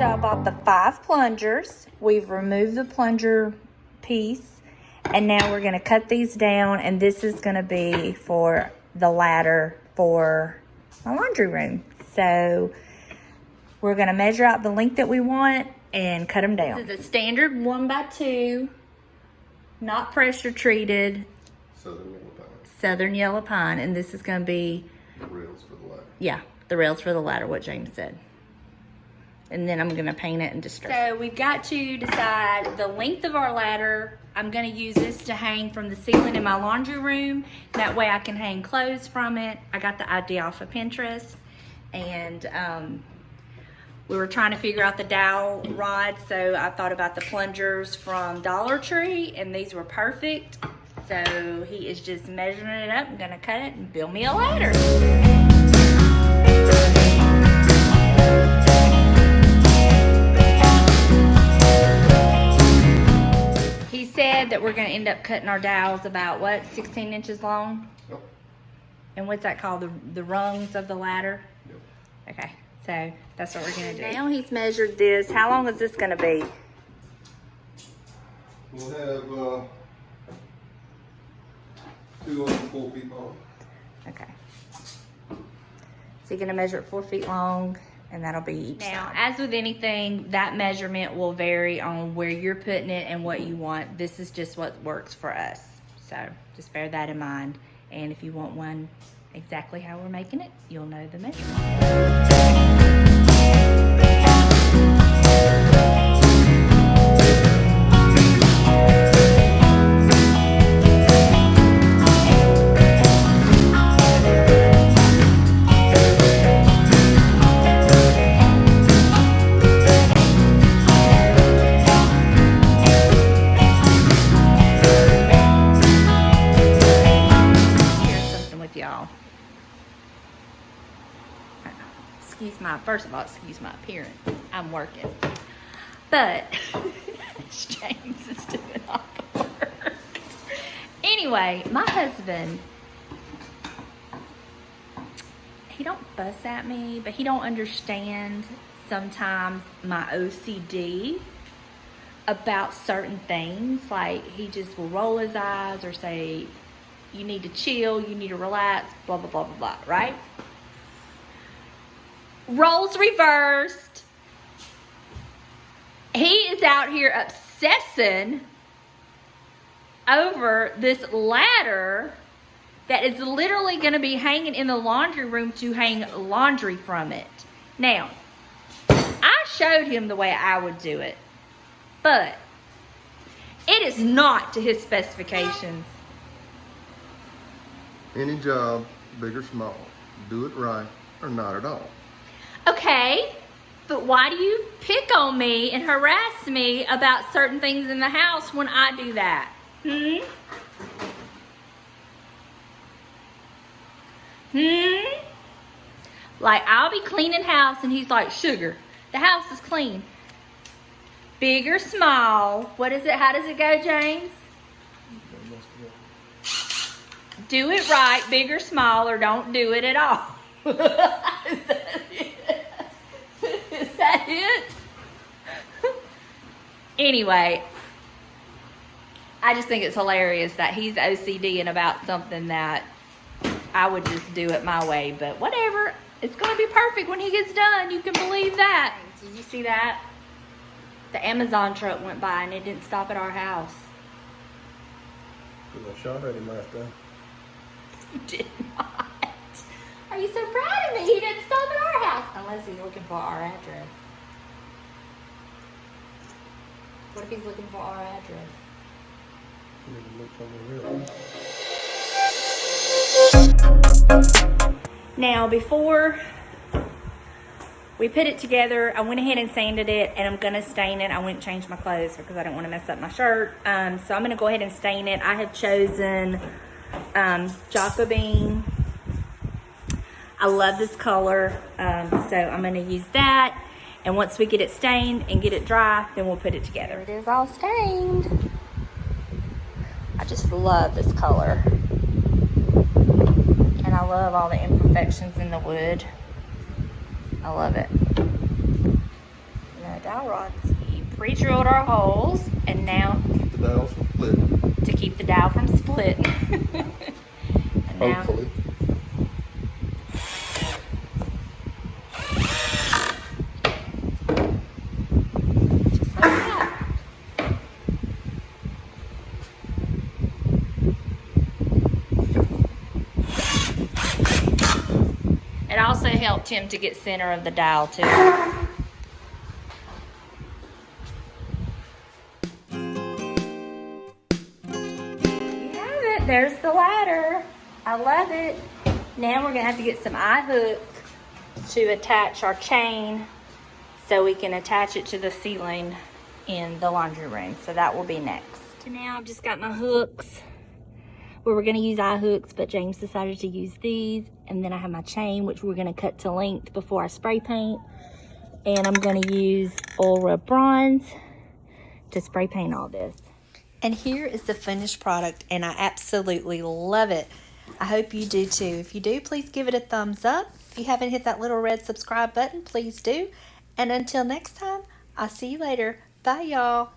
So I bought the 5 plungers. We've removed the plunger piece, and now we're gonna cut these down, and this is gonna be for the ladder for my laundry room. So we're gonna measure out the length that we want and cut them down. This is a standard 1x2, not pressure treated. Southern yellow pine, and this is gonna be the rails for the ladder. Yeah, the rails for the ladder, what James said. And then I'm gonna paint it and distress it. So we've got to decide the length of our ladder. I'm gonna use this to hang from the ceiling in my laundry room. That way I can hang clothes from it. I got the idea off of Pinterest. And we were trying to figure out the dowel rod, so I thought about the plungers from Dollar Tree, and these were perfect. So he is just measuring it up. I'm gonna cut it and build me a ladder. He said that we're gonna end up cutting our dowels about, what, 16 inches long? Yep. And what's that called, the rungs of the ladder? Yep. Okay, so that's what we're gonna do. Now he's measured this. How long is this gonna be? We'll have 2 and 4 feet long. Okay. So you're gonna measure it 4 feet long, and that'll be each side. Now, as with anything, that measurement will vary on where you're putting it and what you want. This is just what works for us. So just bear that in mind. And if you want one exactly how we're making it, you'll know the measurement. First of all, excuse my appearance. I'm working. But James is doing all the work. Anyway, my husband, he don't fuss at me, but he don't understand sometimes my OCD about certain things. Like, he just will roll his eyes or say, you need to chill, you need to relax, blah, blah, blah, blah, blah, right? Roles reversed. He is out here obsessing over this ladder that is literally going to be hanging in the laundry room to hang laundry from it. Now, I showed him the way I would do it, but it is not to his specifications. Any job, big or small, do it right or not at all. Okay, but why do you pick on me and harass me about certain things in the house when I do that? Like, I'll be cleaning house and he's like, sugar, the house is clean. Big or small, what is it? How does it go, James? Do it right, big or small, or don't do it at all. Is that it? Anyway, I just think it's hilarious that he's OCDing about something that I would just do it my way. But whatever, it's going to be perfect when he gets done. You can believe that. Did you see that? The Amazon truck went by and it didn't stop at our house. Because I shot at him last time. You did not. Are you so proud of me? He didn't stop at our house. Unless he's looking for our address. What if he's looking for our address? You need to look somewhere else. Now, before we put it together, I went ahead and sanded it, and I'm going to stain it. I went and changed my clothes because I didn't want to mess up my shirt. So I'm going to go ahead and stain it. I have chosen Jacobine. I love this color, so I'm going to use that. And once we get it stained and get it dry, then we'll put it together. It is all stained. I just love this color. And I love all the imperfections in the wood. I love it. I'm going to dowel rods. We pre-drilled our holes, and now Keep the dowels from splitting. to keep the dowel from splitting. And now, Hopefully. just like that. It also helped him to get center of the dowel too. There's the ladder. I love it. Now we're gonna have to get some eye hooks to attach our chain so we can attach it to the ceiling in the laundry room. So that will be next. So now I've just got my hooks. We were gonna use eye hooks, but James decided to use these. And then I have my chain, which we're gonna cut to length before I spray paint. And I'm gonna use oil rub bronze to spray paint all this. And here is the finished product, and I absolutely love it. I hope you do too. If you do, please give it a thumbs up. If you haven't hit that little red subscribe button, please do. And until next time, I'll see you later. Bye, y'all.